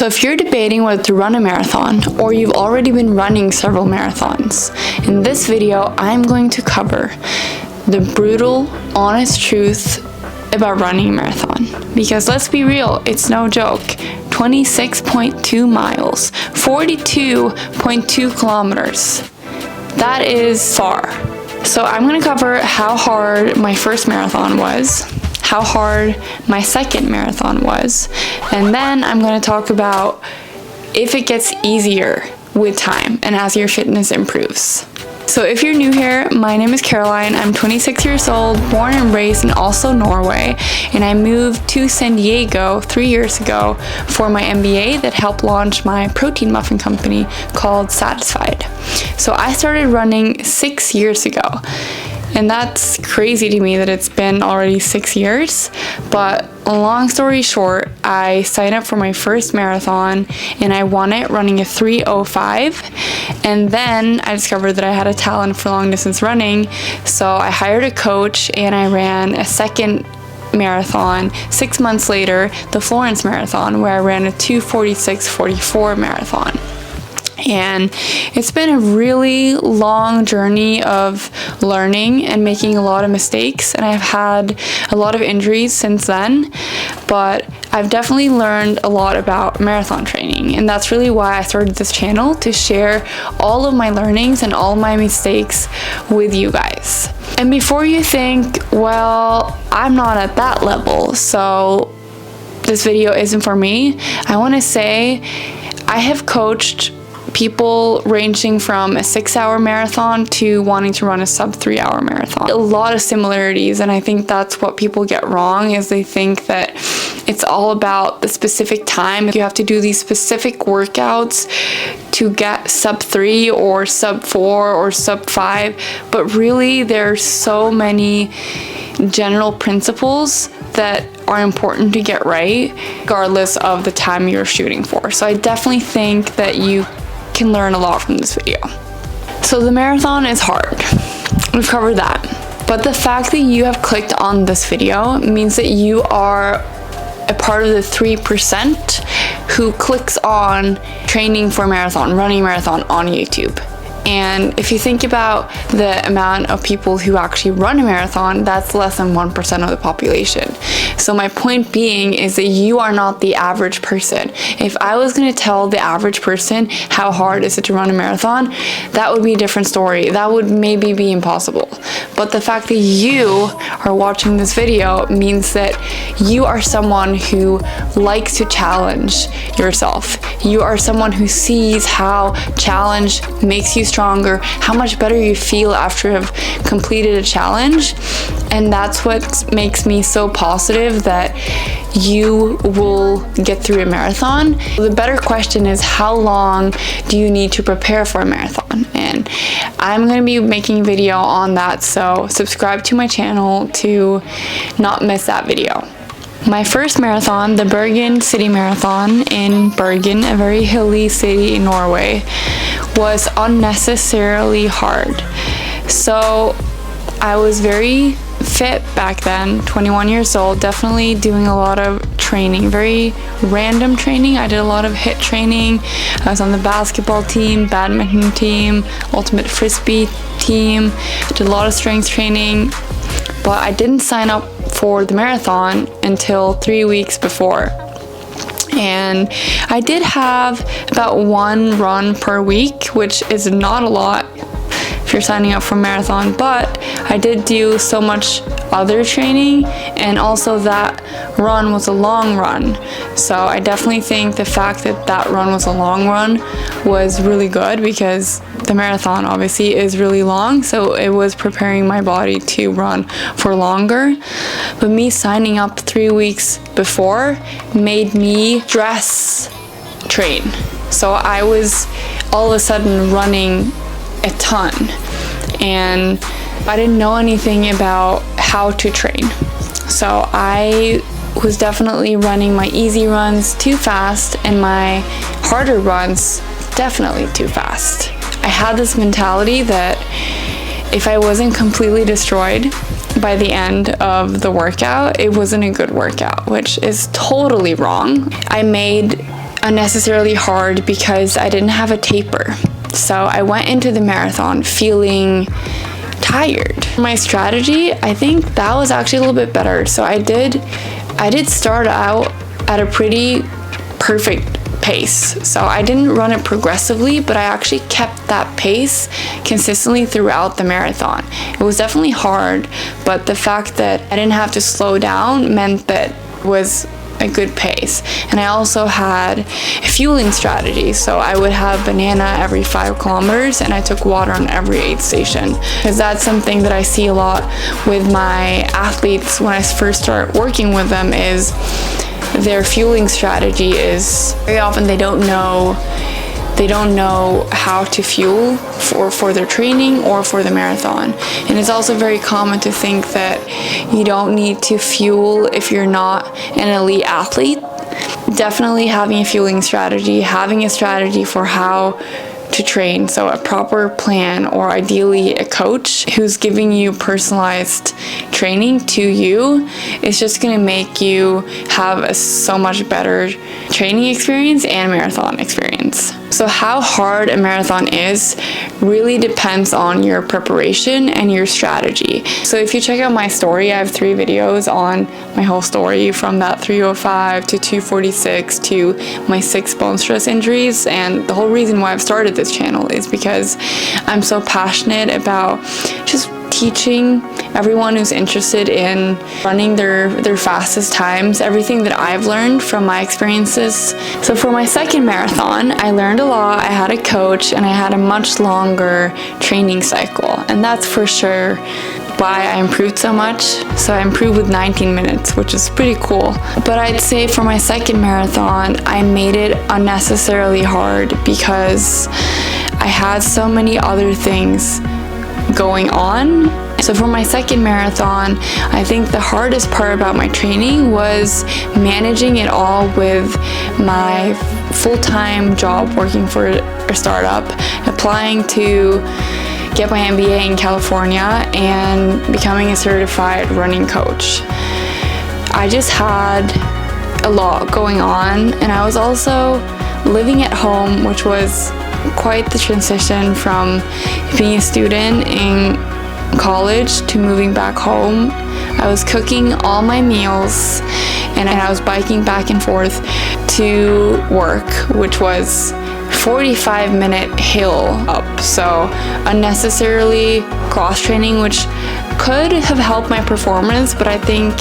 So if you're debating whether to run a marathon, or you've already been running several marathons, in this video I'm going to cover the brutal, honest truth about running a marathon. Because let's be real, it's no joke. 26.2 miles, 42.2 kilometers. That is far. So I'm going to cover how hard my first marathon was, how hard my second marathon was, and then I'm going to talk about if it gets easier with time and as your fitness improves. So if you're new here, my name is Karoline. I'm 26 years old, born and raised in Oslo, Norway, and I moved to San Diego 3 years ago for my MBA that helped launch my protein muffin company called Satisfied. So I started running 6 years ago. And that's crazy to me that it's been already 6 years. But long story short, I signed up for my first marathon and I won it running a 3:05. And then I discovered that I had a talent for long distance running. So I hired a coach and I ran a second marathon 6 months later, the Florence marathon, where I ran a 2:46:44 marathon. And it's been a really long journey of learning and making a lot of mistakes, and I've had a lot of injuries since then, but I've definitely learned a lot about marathon training, and that's really why I started this channel, to share all of my learnings and all my mistakes with you guys. And before you think, well, I'm not at that level, so this video isn't for me, I want to say I have coached people ranging from a 6-hour marathon to wanting to run a sub 3-hour marathon. A lot of similarities, and I think that's what people get wrong, is they think that it's all about the specific time. You have to do these specific workouts to get sub 3 or sub 4 or sub 5, but really there's so many general principles that are important to get right regardless of the time you're shooting for. So I definitely think that you can learn a lot from this video. So the marathon is hard. We've covered that. But the fact that you have clicked on this video means that you are a part of the 3% who clicks on training for a marathon, running a marathon on YouTube. And if you think about the amount of people who actually run a marathon, that's less than 1% of the population. So my point being is that you are not the average person. If I was going to tell the average person how hard is it to run a marathon, that would be a different story. That would maybe be impossible. But the fact that you are watching this video means that you are someone who likes to challenge yourself. You are someone who sees how challenge makes you stronger, how much better you feel after you have completed a challenge, and that's what makes me so positive that you will get through a marathon. The better question is, how long do you need to prepare for a marathon? And I'm going to be making a video on that, so subscribe to my channel to not miss that video. My first marathon, the Bergen City Marathon in Bergen, a very hilly city in Norway, was unnecessarily hard. So I was very fit back then, 21 years old, definitely doing a lot of training, very random training. I did a lot of HIIT training. I was on the basketball team, badminton team, ultimate frisbee team, did a lot of strength training, but I didn't sign up for the marathon until 3 weeks before. And I did have about 1 run per week, which is not a lot if you're signing up for a marathon, but I did do so much other training, and also that run was a long run. So I definitely think the fact that that run was a long run was really good, because the marathon obviously is really long, so it was preparing my body to run for longer. But me signing up 3 weeks before made me dress train. So I was all of a sudden running a ton, and I didn't know anything about how to train. So I was definitely running my easy runs too fast and my harder runs definitely too fast. I had this mentality that if I wasn't completely destroyed by the end of the workout, it wasn't a good workout, which is totally wrong. I made unnecessarily hard because I didn't have a taper. So I went into the marathon feeling tired. My strategy, I think that was actually a little bit better. So I did start out at a pretty perfect pace. So I didn't run it progressively, but I actually kept that pace consistently throughout the marathon. It was definitely hard, but the fact that I didn't have to slow down meant that it was a good pace. And I also had a fueling strategy. So I would have banana every 5 kilometers and I took water on every aid station, because that's something that I see a lot with my athletes when I first start working with them, is their fueling strategy is very often they don't know how to fuel for their training or for the marathon. And it's also very common to think that you don't need to fuel if you're not an elite athlete. Definitely having a fueling strategy, having a strategy for how to train, so a proper plan, or ideally a coach who's giving you personalized training to you, is just going to make you have a so much better training experience and marathon experience. So how hard a marathon is really depends on your preparation and your strategy. So if you check out my story, I have 3 videos on my whole story, from that 305 to 246 to my 6 bone stress injuries. And the whole reason why I've started this channel is because I'm so passionate about just teaching everyone who's interested in running their fastest times, everything that I've learned from my experiences. So for my second marathon, I learned a lot. I had a coach and I had a much longer training cycle, and that's for sure why I improved so much. So I improved with 19 minutes, which is pretty cool. But I'd say for my second marathon, I made it unnecessarily hard because I had so many other things going on. So for my second marathon, I think the hardest part about my training was managing it all with my full-time job working for a startup, applying to get my MBA in California, and becoming a certified running coach. I just had a lot going on, and I was also living at home, which was quite the transition from being a student in college to moving back home. I was cooking all my meals and I was biking back and forth to work, which was 45-minute hill up. So unnecessarily cross training, which could have helped my performance, but I think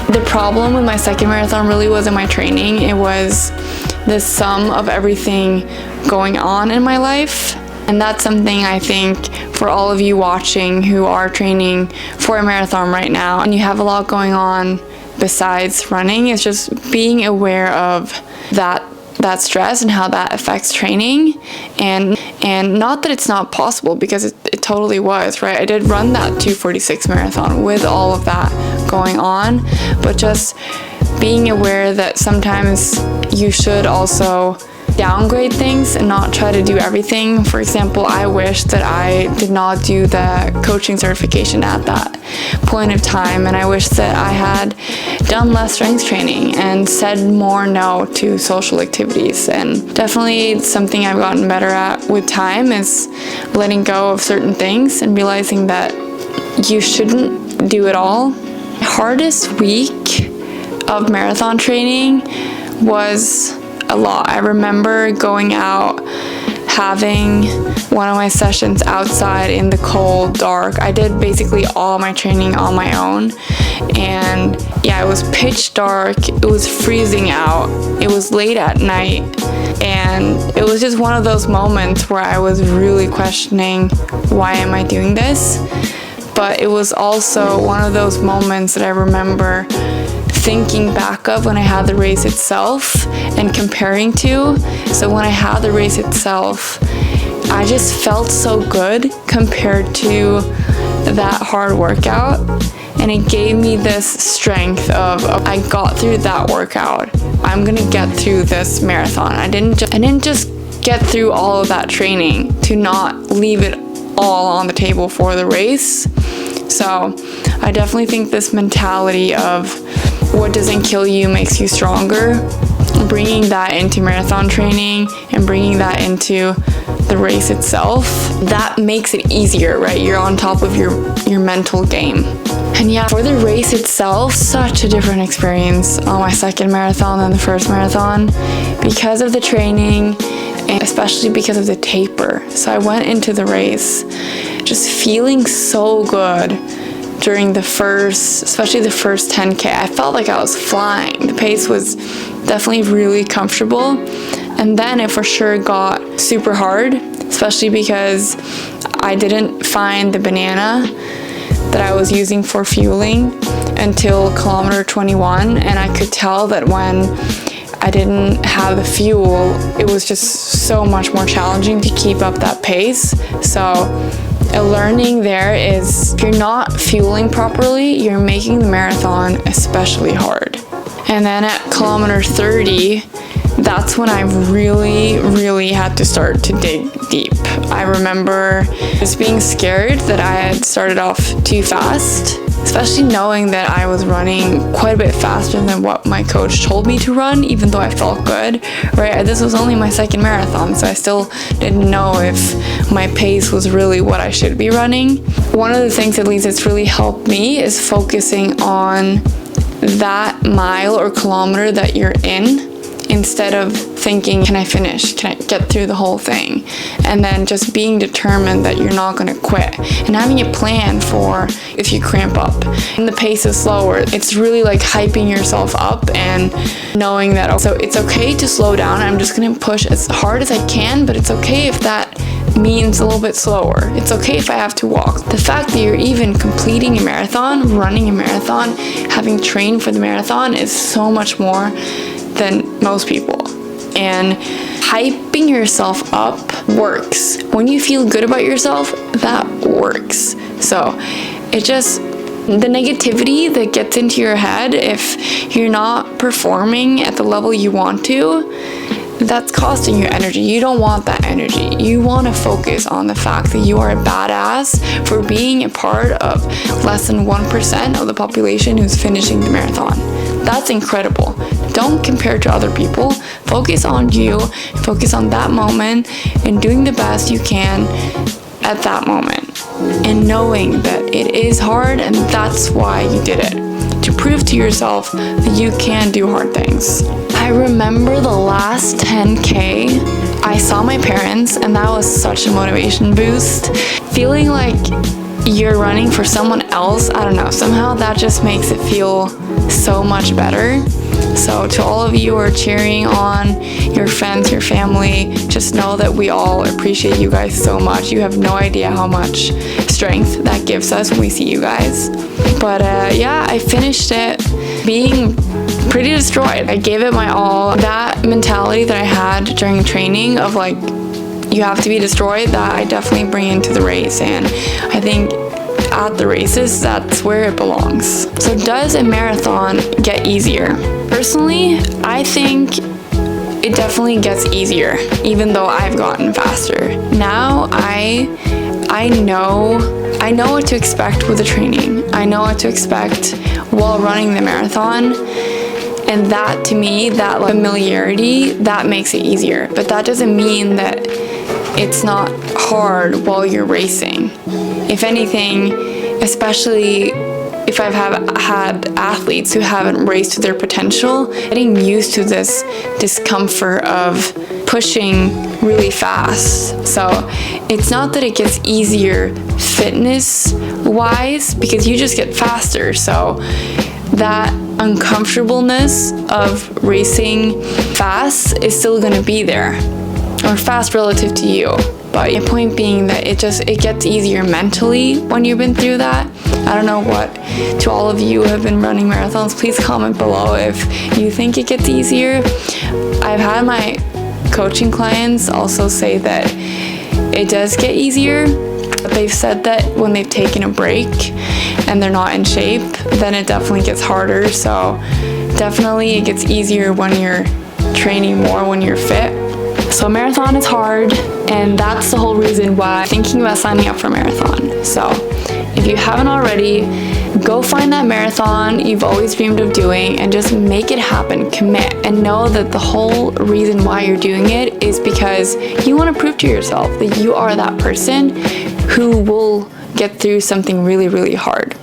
the problem with my second marathon really wasn't my training. It was the sum of everything going on in my life. And that's something I think for all of you watching who are training for a marathon right now and you have a lot going on besides running, is just being aware of that stress and how that affects training. And not that it's not possible, because it totally was, right? I did run that 246 marathon with all of that going on, but just being aware that sometimes you should also downgrade things and not try to do everything. For example, I wish that I did not do the coaching certification at that point of time, and I wish that I had done less strength training and said more no to social activities. And definitely something I've gotten better at with time is letting go of certain things and realizing that you shouldn't do it all. My hardest week of marathon training was a lot. I remember going out, having one of my sessions outside in the cold, dark. I did basically all my training on my own, and yeah, it was pitch dark, it was freezing out, it was late at night, and it was just one of those moments where I was really questioning, why am I doing this? But it was also one of those moments that I remember thinking back of when I had the race itself and comparing to. So when I had the race itself, I just felt so good compared to that hard workout, and it gave me this strength of I got through that workout, I'm gonna get through this marathon. I didn't just get through all of that training to not leave it all on the table for the race. So I definitely think this mentality of what doesn't kill you makes you stronger bringing that into marathon training and bringing that into the race itself, that makes it easier, right? You're on top of your mental game. And yeah, for the race itself, such a different experience on my second marathon than the first marathon because of the training and especially because of the taper. So I went into the race just feeling so good during especially the first 10K. I felt like I was flying. The pace was definitely really comfortable. And then it for sure got super hard, especially because I didn't find the banana that I was using for fueling until kilometer 21, and I could tell that when I didn't have the fuel, it was just so much more challenging to keep up that pace. So a learning there is if you're not fueling properly, you're making the marathon especially hard. And then at kilometer 30, that's when I really had to start to dig deep. I remember just being scared that I had started off too fast, especially knowing that I was running quite a bit faster than what my coach told me to run, even though I felt good, right? This was only my second marathon, so I still didn't know if my pace was really what I should be running. One of the things, at least, that's really helped me is focusing on that mile or kilometer that you're in, instead of thinking, can I finish? Can I get through the whole thing? And then just being determined that you're not going to quit and having a plan for if you cramp up and the pace is slower. It's really like hyping yourself up and knowing that also it's okay to slow down. I'm just going to push as hard as I can, but it's okay if that means a little bit slower. It's okay if I have to walk. The fact that you're even completing a marathon, running a marathon, having trained for the marathon is so much more than most people. And hyping yourself up works. When you feel good about yourself, that works. So it just, the negativity that gets into your head if you're not performing at the level you want to, that's costing you energy. You don't want that energy. You want to focus on the fact that you are a badass for being a part of less than 1% of the population who's finishing the marathon. That's incredible. Don't compare to other people. Focus on you, focus on that moment and doing the best you can at that moment. And knowing that it is hard and that's why you did it. To prove to yourself that you can do hard things. I remember the last 10K, I saw my parents and that was such a motivation boost. Feeling like you're running for someone else, I don't know, somehow that just makes it feel so much better. So to all of you who are cheering on your friends, your family, just know that we all appreciate you guys so much. You have no idea how much strength that gives us when we see you guys. But yeah, I finished it being pretty destroyed. I gave it my all. That mentality that I had during training of like, you have to be destroyed, that I definitely bring into the race. And I think at the races, that's where it belongs. So does a marathon get easier? Personally, I think it definitely gets easier, even though I've gotten faster. Now I know what to expect with the training. I know what to expect while running the marathon. And that, to me, that like familiarity, that makes it easier. But that doesn't mean that it's not hard while you're racing. If anything, especially if I've had athletes who haven't raced to their potential, getting used to this discomfort of pushing really fast. So it's not that it gets easier fitness-wise, because you just get faster. So that uncomfortableness of racing fast is still going to be there, or fast relative to you. But the point being that it gets easier mentally when you've been through that. I don't know what, to all of you who have been running marathons, please comment below if you think it gets easier. I've had my coaching clients also say that it does get easier, but they've said that when they've taken a break and they're not in shape, then it definitely gets harder. So definitely it gets easier when you're training more, when you're fit. So a marathon is hard, and that's the whole reason why I'm thinking about signing up for a marathon. So if you haven't already, Go find that marathon you've always dreamed of doing and just make it happen. Commit and know that the whole reason why you're doing it is because you want to prove to yourself that you are that person who will get through something really, really hard.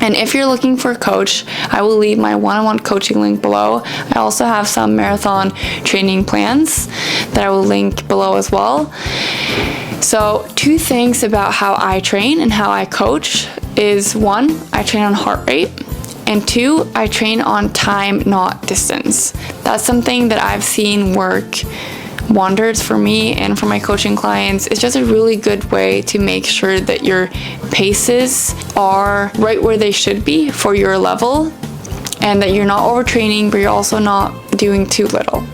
And if you're looking for a coach, I will leave my one-on-one coaching link below. I also have some marathon training plans that I will link below as well. So 2 things about how I train and how I coach is 1, I train on heart rate, and 2, I train on time, not distance. That's something that I've seen work wonders for me and for my coaching clients. It's just a really good way to make sure that your paces are right where they should be for your level, and that you're not overtraining, but you're also not doing too little.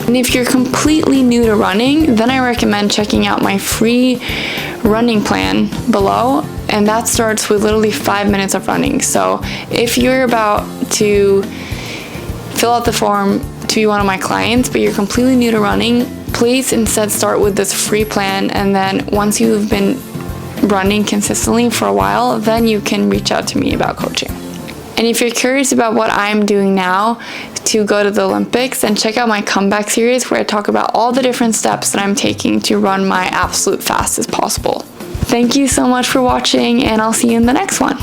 And if you're completely new to running, then I recommend checking out my free running plan below, and that starts with literally 5 minutes of running. So if you're about to fill out the form to be one of my clients, but you're completely new to running, please instead start with this free plan, and then once you've been running consistently for a while, then you can reach out to me about coaching. And if you're curious about what I'm doing now to go to the Olympics, then check out my comeback series where I talk about all the different steps that I'm taking to run my absolute fastest possible. Thank you so much for watching, and I'll see you in the next one.